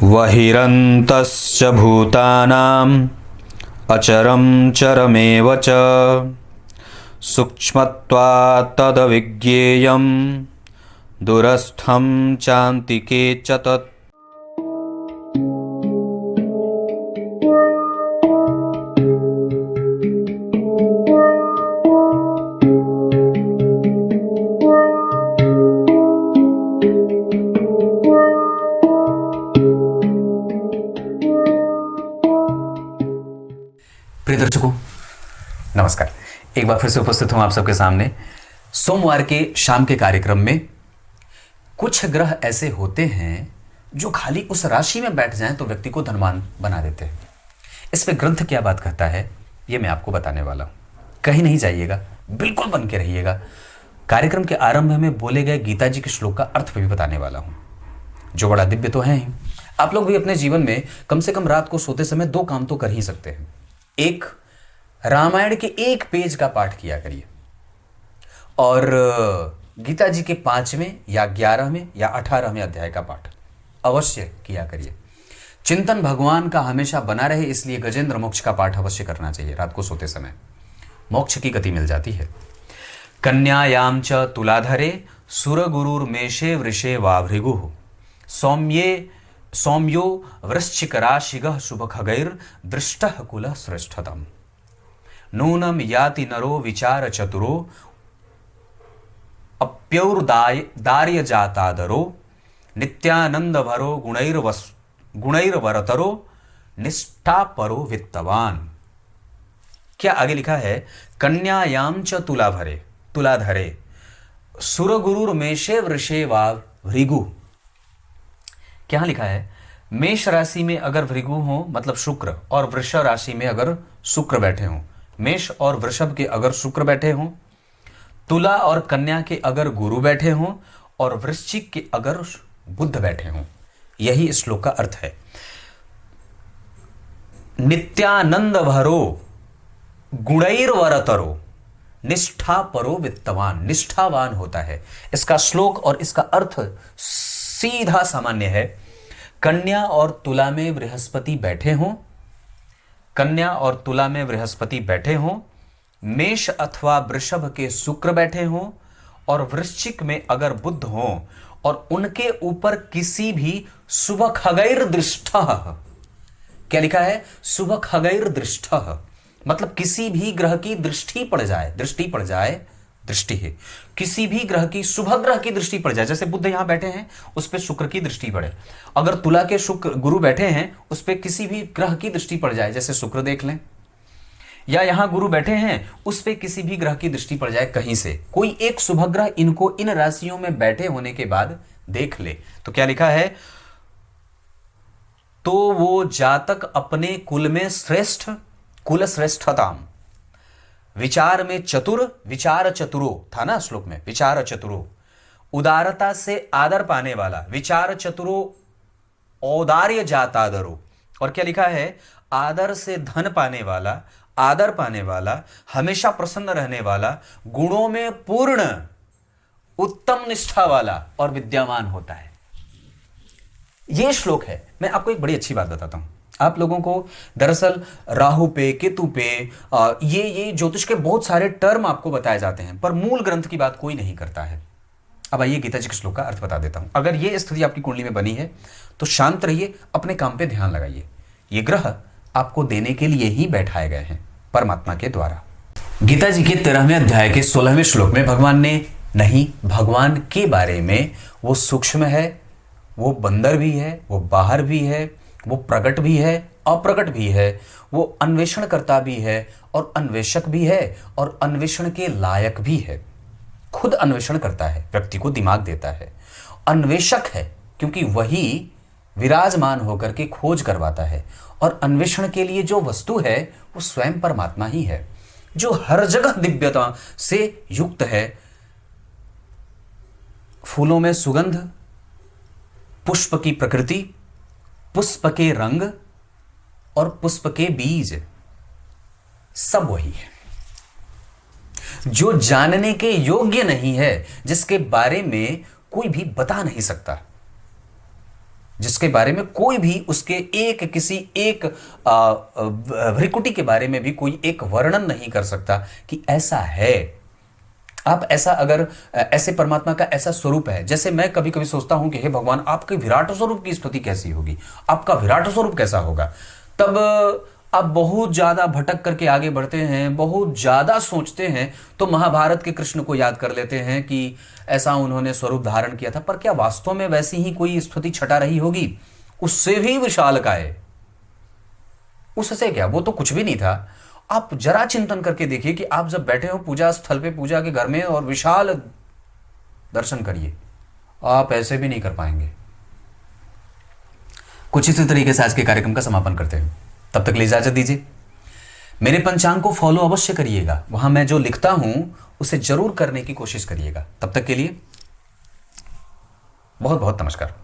वहिरन्तश्च भूतानाम् अचरं चरमेव च सूक्ष्मत्वात् तद्विज्ञेयं दूरस्थं चान्तिके च तत्। प्रिय दर्शकों नमस्कार। एक बार फिर से उपस्थित हूं आप सबके सामने सोमवार के शाम के कार्यक्रम में। कुछ ग्रह ऐसे होते हैं जो खाली उस राशि में बैठ जाएं तो व्यक्ति को धनवान बना देते हैं। इस पे ग्रंथ क्या बात कहता है ये मैं आपको बताने वाला हूं। कहीं नहीं जाइएगा, बिल्कुल बन के रहिएगा। कार्यक्रम के आरंभ में बोले गए गीता जी के श्लोक का अर्थ भी बताने वाला हूं, जो बड़ा दिव्य तो है ही। आप लोग भी अपने जीवन में कम से कम रात को सोते समय दो काम तो कर ही सकते हैं। एक, रामायण के एक पेज का पाठ किया करिए, और गीता जी के 5वें या 11वें या 18वें अध्याय का पाठ अवश्य किया करिए। चिंतन भगवान का हमेशा बना रहे, इसलिए गजेंद्र मोक्ष का पाठ अवश्य करना चाहिए रात को सोते समय। मोक्ष की गति मिल जाती है। कन्यायाम च तुलाधरे सुरगुरुर्मेषे वृषे वा भृगुः सौम्यो वृश्चिक राशिगः शुभ खगैर दृष्टः कुल श्रेष्ठतम नूनम याति नरो विचार चतुरो अप्यौर्दार्य जातादरो नित्यानंद भरो गुणैर्वरतरो निष्ठा परो वित्तवान। क्या आगे लिखा है? कन्यायाम च तुलाधरे सुरगुरुर्मेषे वृषे वा भृगु। क्या लिखा है? मेष राशि में अगर भृगु हो मतलब शुक्र, और वृषभ राशि में अगर शुक्र बैठे हों, मेष और वृषभ के अगर शुक्र बैठे हों, तुला और कन्या के अगर गुरु बैठे हों, और वृश्चिक के अगर बुध बैठे हों। यही इस श्लोक का अर्थ है। नित्यानंद भरो गुणैर्वरतरो निष्ठा परो वित्तवान। निष्ठावान होता है। इसका श्लोक और इसका अर्थ सीधा सामान्य है। कन्या और तुला में बृहस्पति बैठे हों, कन्या और तुला में बृहस्पति बैठे हों, मेष अथवा वृषभ के शुक्र बैठे हों, और वृश्चिक में अगर बुध हों, और उनके ऊपर किसी भी शुभ खगैर दृष्टः। क्या लिखा है? शुभ खगैर दृष्टः मतलब किसी भी ग्रह की दृष्टि पड़ जाए। दृष्टि है किसी भी ग्रह की, शुभ ग्रह की दृष्टि पड़ जाए। जैसे बुध यहां बैठे हैं, उस पर शुक्र की दृष्टि पड़े। अगर तुला के शुक्र गुरु बैठे हैं, उस पर किसी भी ग्रह की दृष्टि पड़ जाए, जैसे शुक्र देख लें, या यहां गुरु बैठे हैं, उस पर किसी भी ग्रह की दृष्टि पड़ जाए कहीं से, कोई एक शुभ ग्रह इनको इन राशियों में बैठे होने के बाद देख ले, तो क्या लिखा है? तो वो जातक अपने कुल में श्रेष्ठ, कुल श्रेष्ठताम, विचार में चतुर, विचार चतुरो था ना श्लोक में, विचार चतुरो, उदारता से आदर पाने वाला, विचार चतुरो औदार्य जातादरो। और क्या लिखा है? आदर से धन पाने वाला, आदर पाने वाला, हमेशा प्रसन्न रहने वाला, गुणों में पूर्ण, उत्तम निष्ठा वाला और विद्यावान होता है। यह श्लोक है। मैं आपको एक बड़ी अच्छी बात बताता हूं। आप लोगों को दरअसल राहु पे, केतु पे, ये ज्योतिष के बहुत सारे टर्म आपको बताए जाते हैं, पर मूल ग्रंथ की बात कोई नहीं करता है। अब आइए गीता जी के श्लोक का अर्थ बता देता हूं। अगर ये स्थिति आपकी कुंडली में बनी है तो शांत रहिए, अपने काम पे ध्यान लगाइए। ये ग्रह आपको देने के लिए ही बैठाए गए हैं परमात्मा के द्वारा। गीता जी के 13वें अध्याय के 16वें श्लोक में भगवान ने नहीं, भगवान के बारे में, वो सूक्ष्म है, वो बंदर भी है, वो बाहर भी है, वो प्रकट भी है, अप्रकट भी है, वो अन्वेषण करता भी है और अन्वेषक भी है, और अन्वेषण के लायक भी है। खुद अन्वेषण करता है, व्यक्ति को दिमाग देता है। अन्वेषक है क्योंकि वही विराजमान होकर के खोज करवाता है, और अन्वेषण के लिए जो वस्तु है वो स्वयं परमात्मा ही है, जो हर जगह दिव्यता से युक्त है। फूलों में सुगंध, पुष्प की प्रकृति, पुष्प के रंग और पुष्प के बीज, सब वही है। जो जानने के योग्य नहीं है, जिसके बारे में कोई भी बता नहीं सकता, जिसके बारे में कोई भी उसके किसी एक भ्रिकुटी के बारे में भी कोई एक वर्णन नहीं कर सकता कि ऐसा है। आप ऐसा अगर ऐसे परमात्मा का ऐसा स्वरूप है, जैसे मैं कभी कभी सोचता हूं कि हे भगवान, आपके विराट स्वरूप की स्थिति कैसी होगी, आपका विराट स्वरूप कैसा होगा, तब आप बहुत ज्यादा भटक करके आगे बढ़ते हैं, बहुत ज्यादा सोचते हैं, तो महाभारत के कृष्ण को याद कर लेते हैं कि ऐसा उन्होंने स्वरूप धारण किया था। पर क्या वास्तव में वैसी ही कोई स्थिति छटा रही होगी? उससे भी विशालकाय, उससे क्या, वो तो कुछ भी नहीं था। आप जरा चिंतन करके देखिए कि आप जब बैठे हो पूजा स्थल पे, पूजा के घर में, और विशाल दर्शन करिए, आप ऐसे भी नहीं कर पाएंगे। कुछ इसी तरीके से आज के कार्यक्रम का समापन करते हैं। तब तक ले इजाजत दीजिए। मेरे पंचांग को फॉलो अवश्य करिएगा, वहां मैं जो लिखता हूं उसे जरूर करने की कोशिश करिएगा। तब तक के लिए बहुत बहुत नमस्कार।